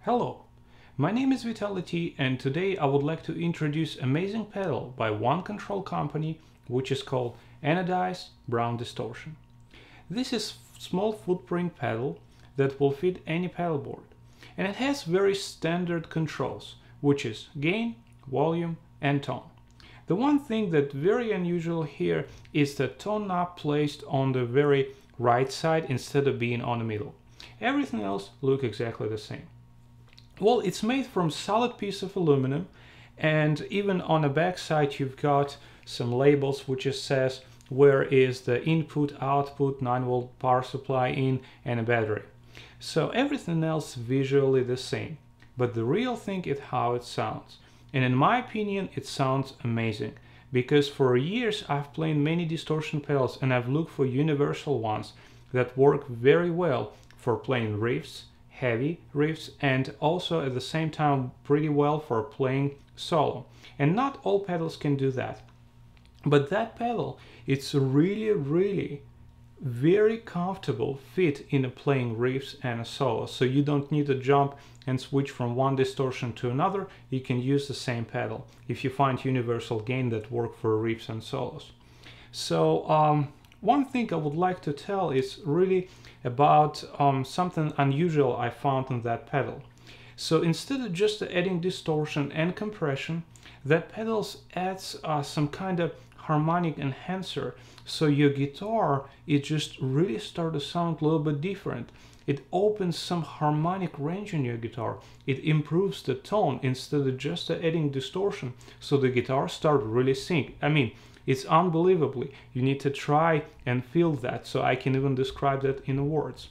Hello, my name is Vitali and today I would like to introduce amazing pedal by OneControl company which is called Anodized Brown Distortion. This is small footprint pedal that will fit any pedal board and it has very standard controls which is gain, volume and tone. The one thing that's very unusual here is the tone knob placed on the very right side instead of being on the middle. Everything else looks exactly the same. Well, it's made from solid piece of aluminum and even on the back side you've got some labels which just says where is the input, output, 9-volt power supply in and a battery. So everything else visually the same, but the real thing is how it sounds. And in my opinion it sounds amazing because for years I've played many distortion pedals and I've looked for universal ones that work very well for playing riffs, heavy riffs, and also at the same time pretty well for playing solo. And not all pedals can do that. But that pedal, it's really very comfortable fit in playing riffs and a solo. So you don't need to jump and switch from one distortion to another. You can use the same pedal if you find universal gain that work for riffs and solos. So one thing I would like to tell is really about something unusual I found in that pedal. So instead of just adding distortion and compression, that pedal adds some kind of harmonic enhancer, so your guitar, it just really starts to sound a little bit different. It opens some harmonic range in your guitar. It improves the tone instead of just adding distortion, so the guitar starts really sing. I mean, it's unbelievably. You need to try and feel that, so I can even describe that in words.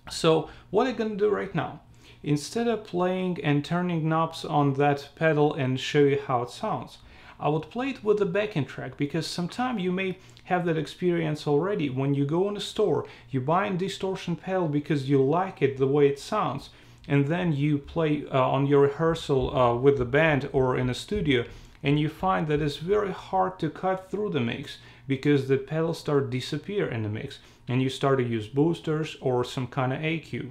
So what I'm gonna do right now, instead of playing and turning knobs on that pedal and show you how it sounds, I would play it with the backing track, because sometimes you may have that experience already. When you go in a store, you buy a distortion pedal because you like it the way it sounds, and then you play on your rehearsal with the band or in a studio, and you find that it's very hard to cut through the mix because the pedals start to disappear in the mix and you start to use boosters or some kind of EQ.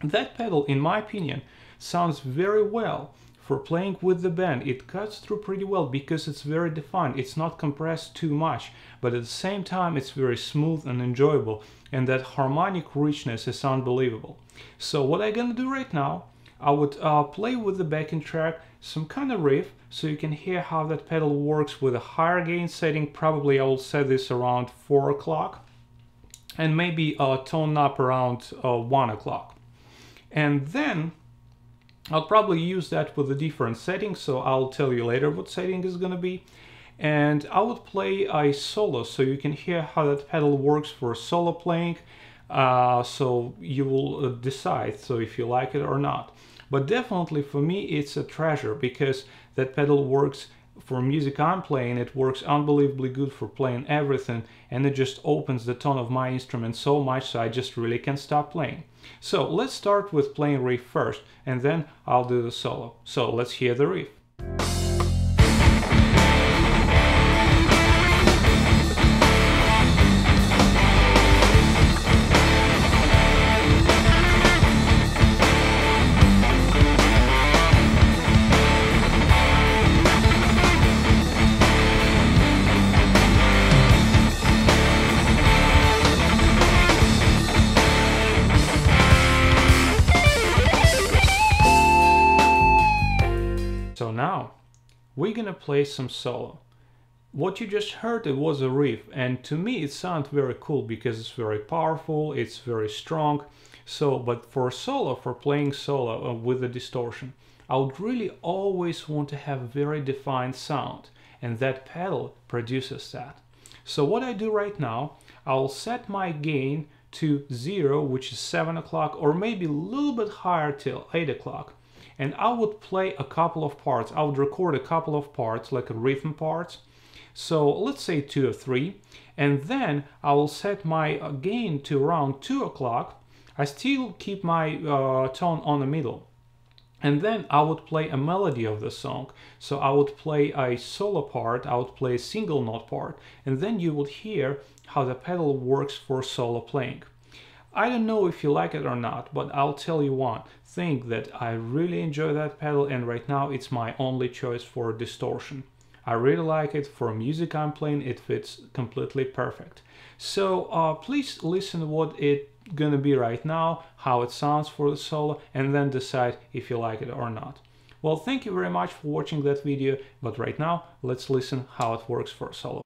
That pedal, in my opinion, sounds very well for playing with the band. It cuts through pretty well because it's very defined. It's not compressed too much, but at the same time it's very smooth and enjoyable, and that harmonic richness is unbelievable. So what I'm gonna do right now, I would play with the backing track some kind of riff so you can hear how that pedal works with a higher gain setting. Probably I will set this around 4 o'clock and maybe a tone up around 1 o'clock. And then I'll probably use that with a different setting, so I'll tell you later what setting is gonna be. And I would play a solo so you can hear how that pedal works for solo playing. So you will decide so if you like it or not. But definitely for me it's a treasure because that pedal works for music I'm playing. It works unbelievably good for playing everything, and it just opens the tone of my instrument so much so I just really can't stop playing. So let's start with playing riff first and then I'll do the solo. So let's hear the riff. So now we're gonna play some solo. What you just heard, it was a riff, and to me it sounds very cool because it's very powerful, it's very strong. So, but for solo, for playing solo with the distortion, I would really always want to have very defined sound, and that pedal produces that. So what I do right now, I'll set my gain to 0, which is 7 o'clock, or maybe a little bit higher till 8 o'clock. And I would play a couple of parts. I would record a couple of parts, like rhythm parts. So let's say 2 or 3. And then I will set my gain to around 2 o'clock. I still keep my tone on the middle. And then I would play a melody of the song. So I would play a solo part, I would play a single note part. And then you would hear how the pedal works for solo playing. I don't know if you like it or not, but I'll tell you one thing, that I really enjoy that pedal, and right now it's my only choice for distortion. I really like it. For music I'm playing, it fits completely perfect. So please listen what it's gonna be right now, how it sounds for the solo, and then decide if you like it or not. Well, thank you very much for watching that video, but right now let's listen how it works for solo.